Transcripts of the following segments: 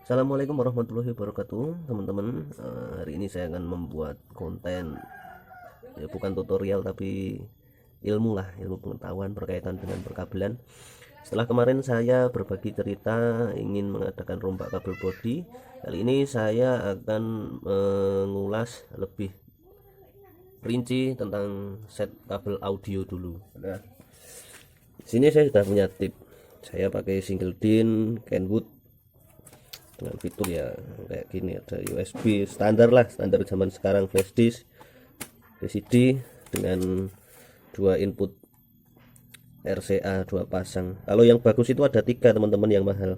Assalamualaikum warahmatullahi wabarakatuh, teman-teman. Hari ini saya akan membuat konten, ya bukan tutorial tapi ilmu lah, ilmu pengetahuan berkaitan dengan perkabelan. Setelah kemarin saya berbagi cerita ingin mengadakan rombak kabel body, kali ini saya akan mengulas lebih rinci tentang set kabel audio dulu. Nah, sini saya sudah punya tip. Saya pakai single DIN Kenwood dengan fitur ya kayak gini, ada USB standar lah, standar zaman sekarang, flash disk, VCD dengan dua input RCA 2 pasang. Kalau yang bagus itu ada 3 teman-teman, yang mahal.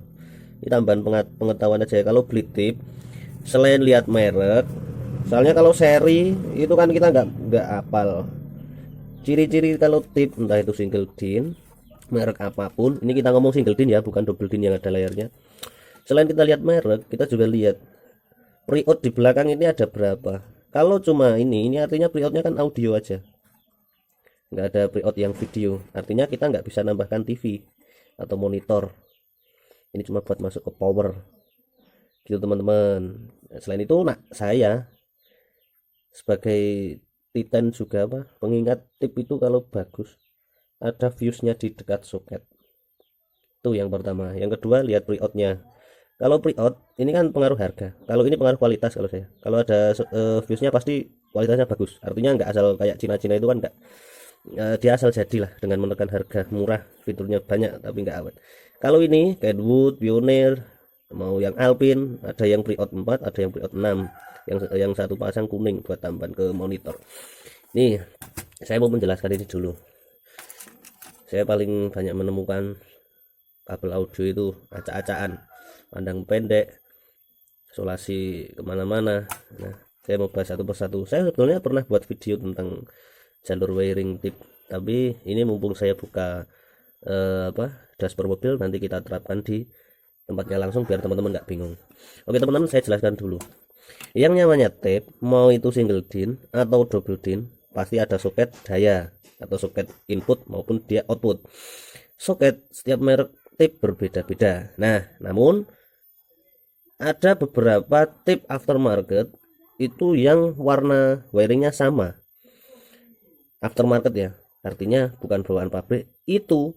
Ini tambahan pengetahuan aja ya, kalau beli tip selain lihat merek, soalnya kalau seri itu kan kita nggak apal ciri-ciri. Kalau tip entah itu single DIN merek apapun, ini kita ngomong single DIN ya, bukan double DIN yang ada layarnya. Selain kita lihat merek, kita juga lihat pre-out di belakang ini ada berapa. Kalau cuma ini artinya pre-outnya kan audio aja, nggak ada pre-out yang video, artinya kita nggak bisa nambahkan TV atau monitor. Ini cuma buat masuk ke power gitu teman-teman. Selain itu, saya sebagai titan juga pengingat tip itu kalau bagus ada fuse-nya di dekat soket. Itu yang pertama. Yang kedua, lihat pre-outnya. Kalau pre-out ini kan pengaruh harga, kalau ini pengaruh kualitas. Kalau saya, kalau ada fuse-nya pasti kualitasnya bagus, artinya nggak asal kayak Cina-Cina itu kan, nggak dia asal jadilah dengan menekan harga murah, fiturnya banyak tapi nggak awet. Kalau ini Kenwood, Pioneer, mau yang Alpine, ada yang pre-out 4, ada yang pre-out 6, yang satu pasang kuning buat tambahan ke monitor. Nih, saya mau menjelaskan ini dulu. Saya paling banyak menemukan kabel audio itu acak-acakan, pandang pendek, isolasi kemana-mana. Nah, saya mau bahas satu persatu. Saya sebetulnya pernah buat video tentang jalur wiring tip, tapi ini mumpung saya buka dashboard mobil, nanti kita terapkan di tempatnya langsung biar teman-teman nggak bingung. Oke teman-teman, saya jelaskan dulu. Yang namanya tip, mau itu single DIN atau double DIN, pasti ada soket daya atau soket input maupun dia output. Soket setiap merek tip berbeda-beda. Nah, namun ada beberapa tip aftermarket itu yang warna wiringnya sama. Aftermarket ya, artinya bukan bawaan pabrik, itu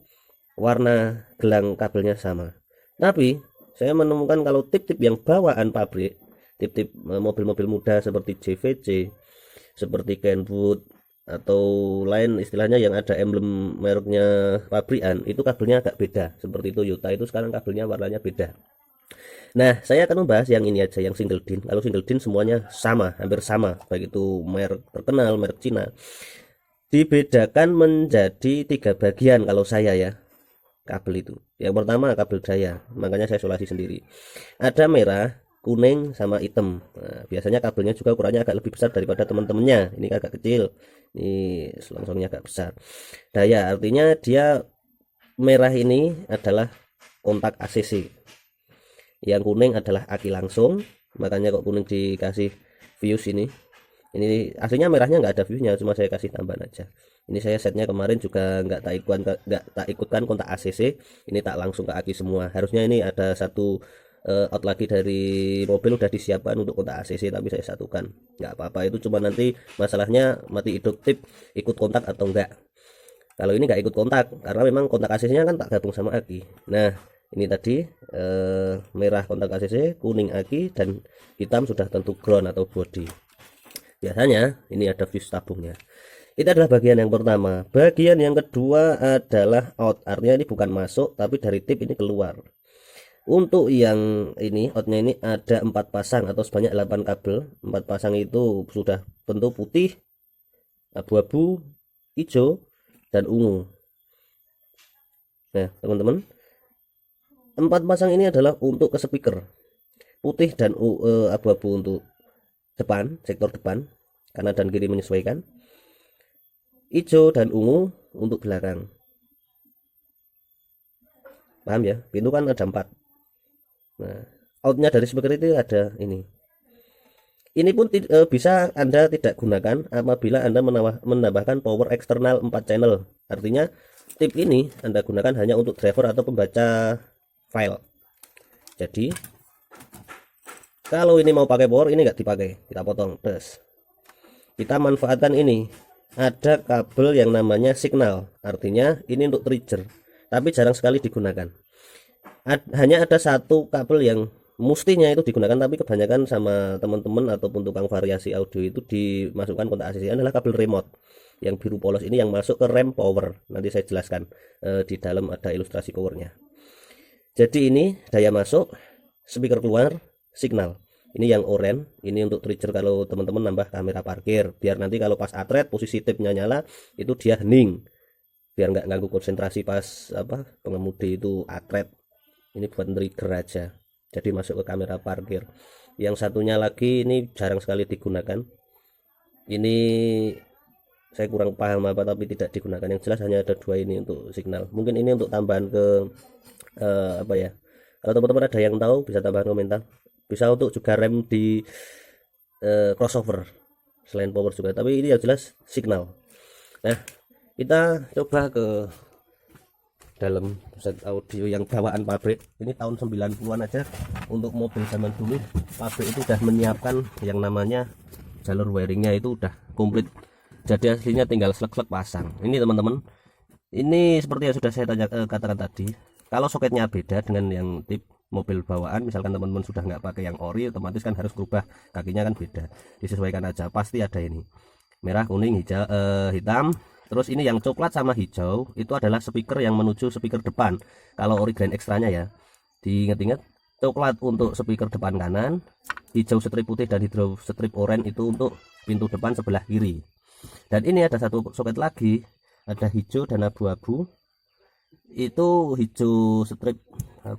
warna gelang kabelnya sama. Tapi saya menemukan kalau tip-tip yang bawaan pabrik, tip-tip mobil-mobil muda seperti JVC, seperti Kenwood atau lain istilahnya yang ada emblem mereknya pabrikan, itu kabelnya agak beda. Seperti Toyota itu sekarang kabelnya warnanya beda. Nah, saya akan membahas yang ini aja, yang single DIN. Kalau single DIN semuanya sama, hampir sama, baik itu merek terkenal, merek Cina. Dibedakan menjadi 3 bagian kalau saya ya, kabel itu. Yang pertama kabel daya, makanya saya isolasi sendiri. Ada merah, kuning, sama hitam. Nah, biasanya kabelnya juga ukurannya agak lebih besar daripada teman-temannya. Ini agak kecil, ini selongsongnya agak besar. Daya artinya dia merah ini adalah kontak ACC, yang kuning adalah aki langsung, makanya kok kuning dikasih fuse ini aslinya merahnya nggak ada fuse nya, cuma saya kasih tambahan aja. Ini saya setnya kemarin juga nggak tak ikutkan kontak ACC, ini tak langsung ke aki semua. Harusnya ini ada satu out lagi dari mobil udah disiapkan untuk kontak ACC, tapi saya satukan. Nggak apa-apa, itu cuma nanti masalahnya mati hidup tip ikut kontak atau enggak. Kalau ini nggak ikut kontak karena memang kontak ACC nya kan tak gabung sama aki. Nah, ini tadi merah kontak ACC, kuning aki, dan hitam sudah tentu ground atau body. Biasanya ini ada fuse tabungnya. Itu adalah bagian yang pertama. Bagian yang kedua adalah out, artinya ini bukan masuk tapi dari tip ini keluar. Untuk yang ini outnya ini ada 4 pasang atau sebanyak 8 kabel. 4 pasang itu sudah bentuk putih, abu-abu, hijau, dan ungu. Nah teman-teman, 4 pasang ini adalah untuk ke speaker. Putih dan abu-abu untuk depan, sektor depan, kanan dan kiri menyesuaikan. Hijau dan ungu untuk belakang. Paham ya? Pintu kan ada 4. Nah, outnya dari speaker itu ada ini. Ini pun bisa Anda tidak gunakan apabila Anda menambahkan power eksternal 4 channel. Artinya tip ini Anda gunakan hanya untuk driver atau pembaca file. Jadi Kalau ini mau pakai power, ini nggak dipakai, kita potong. Terus kita manfaatkan ini, ada kabel yang namanya signal, artinya ini untuk trigger, tapi jarang sekali digunakan. Hanya ada satu kabel yang mestinya itu digunakan, tapi kebanyakan sama teman-teman ataupun tukang variasi audio itu dimasukkan kontak ACC adalah kabel remote yang biru polos ini, yang masuk ke rem power. Nanti saya jelaskan, di dalam ada ilustrasi powernya. Jadi ini daya masuk, speaker keluar, signal. Ini yang oranye, ini untuk trigger kalau teman-teman nambah kamera parkir, biar nanti kalau pas atret posisi tipnya nyala itu dia hening, biar nggak ganggu konsentrasi pas pengemudi itu atret. Ini buat trigger aja, jadi masuk ke kamera parkir. Yang satunya lagi ini jarang sekali digunakan, ini saya kurang paham apa, tapi tidak digunakan. Yang jelas hanya ada dua ini untuk signal. Mungkin ini untuk tambahan ke kalau teman-teman ada yang tahu bisa tambahan komentar. Bisa untuk juga rem di crossover selain power juga, tapi ini yang jelas signal. Nah, kita coba ke dalam set audio yang bawaan pabrik. Ini tahun 90-an aja, untuk mobil zaman dulu pabrik itu udah menyiapkan yang namanya jalur wiringnya itu udah komplit, jadi aslinya tinggal slek-slek pasang. Ini teman-teman, ini seperti yang sudah saya katakan tadi, kalau soketnya beda dengan yang tip mobil bawaan, misalkan teman-teman sudah nggak pakai yang ori, otomatis kan harus berubah, kakinya kan beda, disesuaikan aja. Pasti ada ini merah, kuning, hijau, hitam. Terus ini yang coklat sama hijau itu adalah speaker yang menuju speaker depan. Kalau ori grand ekstranya ya, diingat-ingat, coklat untuk speaker depan kanan, hijau strip putih dan hijau strip oranye itu untuk pintu depan sebelah kiri. Dan ini ada satu soket lagi, ada hijau dan abu-abu. Itu hijau strip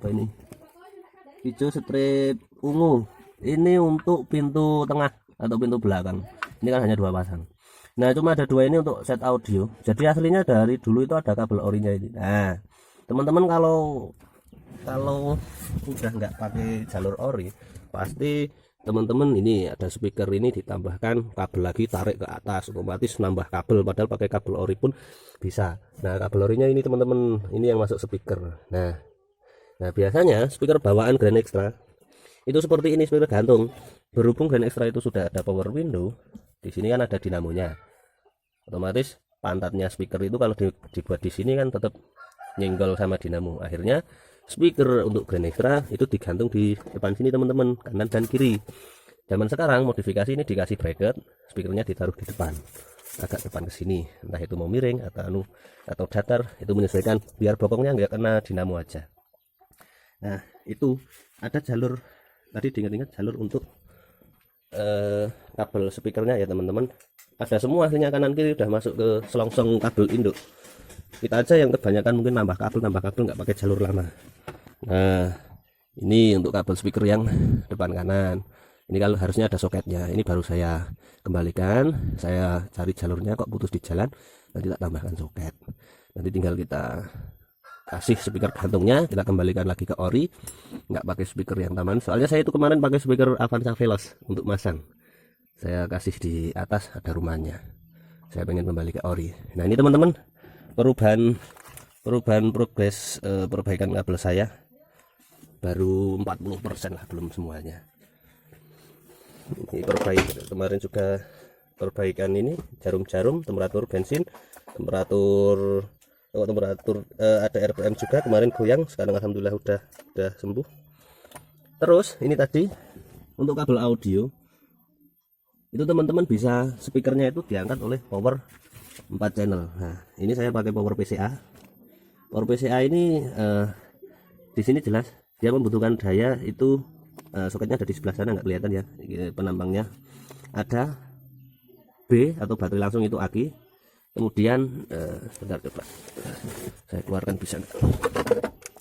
ini, hijau strip ungu, ini untuk pintu tengah atau pintu belakang. Ini kan hanya dua pasang. Nah, cuma ada dua ini untuk set audio. Jadi aslinya dari dulu itu ada kabel orinya ini. Nah, teman-teman kalau udah nggak pakai jalur ori, pasti teman-teman ini ada speaker ini ditambahkan kabel lagi, tarik ke atas, otomatis nambah kabel, padahal pakai kabel ori pun bisa. Nah, kabel orinya ini teman-teman, ini yang masuk speaker. Nah, biasanya speaker bawaan Grand Extra itu seperti ini, speaker gantung. Berhubung Grand Extra itu sudah ada power window, di sini kan ada dinamonya, otomatis pantatnya speaker itu kalau dibuat di sini kan tetap nyenggol sama dinamo. Akhirnya speaker untuk Grand Extra itu digantung di depan sini teman-teman, kanan dan kiri. Zaman sekarang modifikasi ini dikasih bracket, speakernya ditaruh di depan, agak depan ke sini, entah itu mau miring atau datar, itu menyesuaikan biar bokongnya nggak kena dinamo aja. Nah, itu ada jalur tadi, diingat-ingat jalur untuk kabel speakernya ya teman-teman. Ada semua aslinya, kanan kiri udah masuk ke selongsong kabel induk. Kita aja yang kebanyakan mungkin nambah kabel nggak pakai jalur lama. Nah, ini untuk kabel speaker yang depan kanan. Ini kalau harusnya ada soketnya, ini baru saya kembalikan. Saya cari jalurnya kok putus di jalan, nanti tak tambahkan soket. Nanti tinggal kita kasih speaker gantungnya, kita kembalikan lagi ke ori, nggak pakai speaker yang taman. Soalnya saya itu kemarin pakai speaker Avanza Veloz untuk masang, saya kasih di atas, ada rumahnya, saya pengen kembali ke ori. Nah, ini teman-teman perubahan progres perbaikan kabel saya baru 40% lah, belum semuanya. Ini kemarin juga perbaikan ini jarum-jarum, temperatur bensin, temperatur ada RPM juga, kemarin goyang, sekarang alhamdulillah udah sembuh. Terus ini tadi untuk kabel audio itu teman-teman bisa speakernya itu diangkat oleh power 4 channel. Nah, ini saya pakai power PCA. Power PCA ini di sini jelas dia membutuhkan daya itu, soketnya ada di sebelah sana, nggak kelihatan ya penampangnya. Ada B atau baterai langsung, itu aki. Kemudian sebentar, coba saya keluarkan, bisa nggak?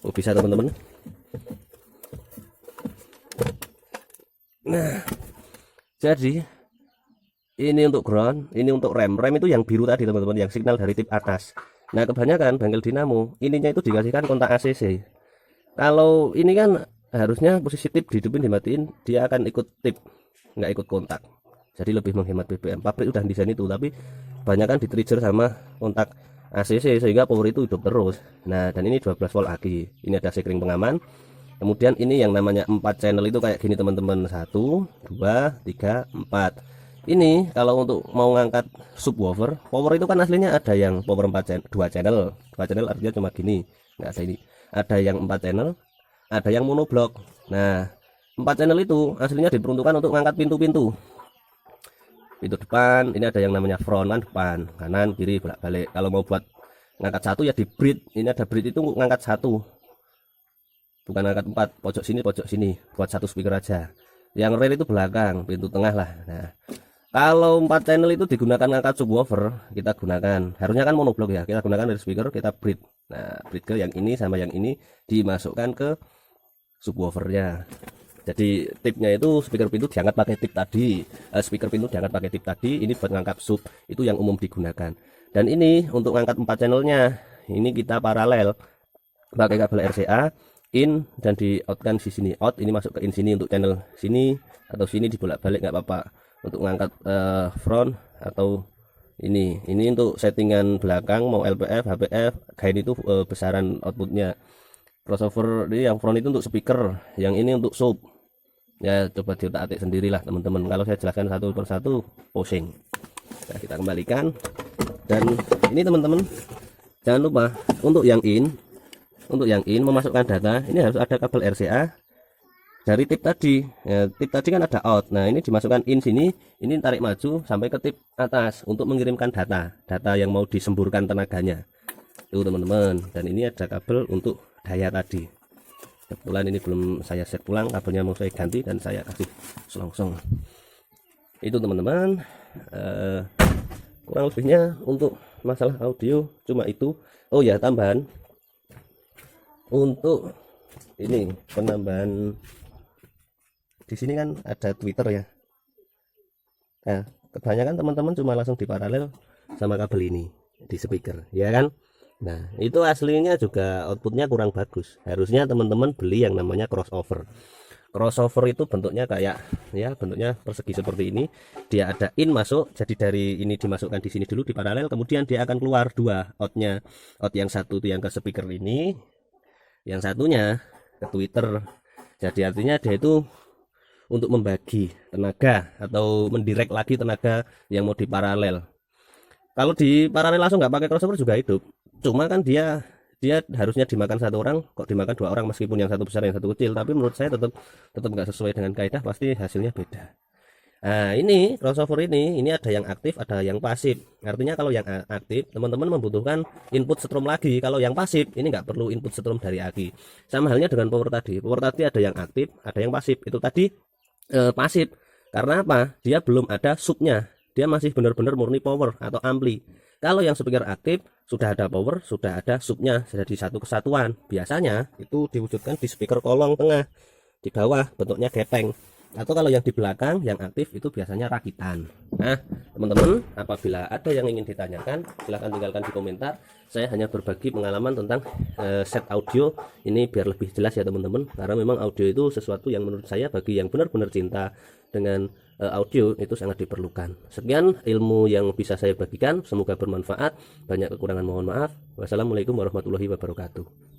Oh, bisa teman-teman. Nah, jadi ini untuk ground, ini untuk rem itu yang biru tadi teman-teman, yang signal dari tip atas. Nah, kebanyakan bengkel dinamo ininya itu dikasihkan kontak ACC. Kalau ini kan harusnya posisi tip dihidupin, dimatiin, dia akan ikut tip, nggak ikut kontak, jadi lebih menghemat BBM. Pabrik udah desain itu, tapi kebanyakan di trigger sama kontak ACC sehingga power itu hidup terus. Nah, dan ini 12 volt aki. Ini ada sekring pengaman, Kemudian ini yang namanya 4 channel itu kayak gini teman-teman, 1 2 3 4. Ini kalau untuk mau ngangkat subwoofer, power itu kan aslinya ada yang power 4 channel, 2 channel. 2 channel artinya cuma gini, nggak ada ini. Ada yang 4 channel, ada yang monoblok. Nah, 4 channel itu aslinya diperuntukkan untuk ngangkat pintu-pintu. Pintu depan, ini ada yang namanya front kan, depan, kanan, kiri, bolak-balik. Kalau mau buat ngangkat satu ya di bridge. Ini ada bridge itu ngangkat satu, bukan ngangkat 4, pojok sini, buat satu speaker aja. Yang rear itu belakang, pintu tengah lah. Nah, kalau 4 channel itu digunakan ngangkat subwoofer, kita gunakan, harusnya kan monoblok ya, kita gunakan dari speaker, kita bridge. Nah, bridge ke yang ini sama yang ini dimasukkan ke subwoofernya. Jadi tipnya itu speaker pintu diangkat pakai tip tadi, speaker pintu diangkat pakai tip tadi. Ini buat ngangkat sub, itu yang umum digunakan. Dan ini untuk ngangkat 4 channelnya, ini kita paralel pakai kabel RCA in dan di out kan di sini, out ini masuk ke in sini untuk channel sini atau sini, dibolak-balik nggak apa-apa. Untuk ngangkat front atau ini untuk settingan belakang mau LPF, HPF, gain itu besaran outputnya. Crossover ini yang front itu untuk speaker, yang ini untuk sub. Ya coba diotak-atik sendirilah teman-teman, kalau saya jelaskan satu persatu pusing. Nah, kita kembalikan. Dan ini teman-teman jangan lupa untuk yang in memasukkan data, ini harus ada kabel RCA dari tip tadi ya. Tip tadi kan ada out, nah ini dimasukkan in sini, ini tarik maju sampai ke tip atas untuk mengirimkan data yang mau disemburkan tenaganya itu teman-teman. Dan ini ada kabel untuk daya tadi, kebetulan ini belum saya set pulang, kabelnya mau saya ganti dan saya kasih selongsong. Itu teman-teman, kurang lebihnya untuk masalah audio cuma itu. Oh ya, tambahan untuk ini penambahan di sini kan ada Twitter ya. Nah, kebanyakan teman-teman cuma langsung diparalel sama kabel ini di speaker ya kan. Nah, itu aslinya juga outputnya kurang bagus. Harusnya teman-teman beli yang namanya crossover. Crossover itu bentuknya kayak ya, bentuknya persegi seperti ini. Dia ada in masuk, jadi dari ini dimasukkan di sini dulu di paralel, kemudian dia akan keluar dua outnya. Out yang satu itu yang ke speaker ini, yang satunya ke Twitter. Jadi artinya dia itu untuk membagi tenaga atau mendirect lagi tenaga yang mau diparalel. Kalau di paralel langsung nggak pakai crossover juga hidup, cuma kan dia harusnya dimakan satu orang, kok dimakan 2 orang, meskipun yang satu besar yang satu kecil. Tapi menurut saya tetap nggak sesuai dengan kaidah, pasti hasilnya beda. Nah, ini crossover ini ada yang aktif, ada yang pasif. Artinya kalau yang aktif teman-teman membutuhkan input strom lagi. Kalau yang pasif ini nggak perlu input strom dari aki. Sama halnya dengan power tadi. Power tadi ada yang aktif, ada yang pasif. Itu tadi pasif. Karena apa? Dia belum ada subnya. Dia masih benar-benar murni power atau ampli. Kalau yang speaker aktif sudah ada power, sudah ada subnya, jadi satu kesatuan. Biasanya itu diwujudkan di speaker kolong tengah, di bawah bentuknya gepeng. Atau kalau yang di belakang yang aktif itu biasanya rakitan. Nah teman-teman, apabila ada yang ingin ditanyakan silahkan tinggalkan di komentar. Saya hanya berbagi pengalaman tentang set audio ini biar lebih jelas ya teman-teman, karena memang audio itu sesuatu yang menurut saya bagi yang benar-benar cinta dengan audio itu sangat diperlukan. Sekian ilmu yang bisa saya bagikan, semoga bermanfaat. Banyak kekurangan mohon maaf. Wassalamualaikum warahmatullahi wabarakatuh.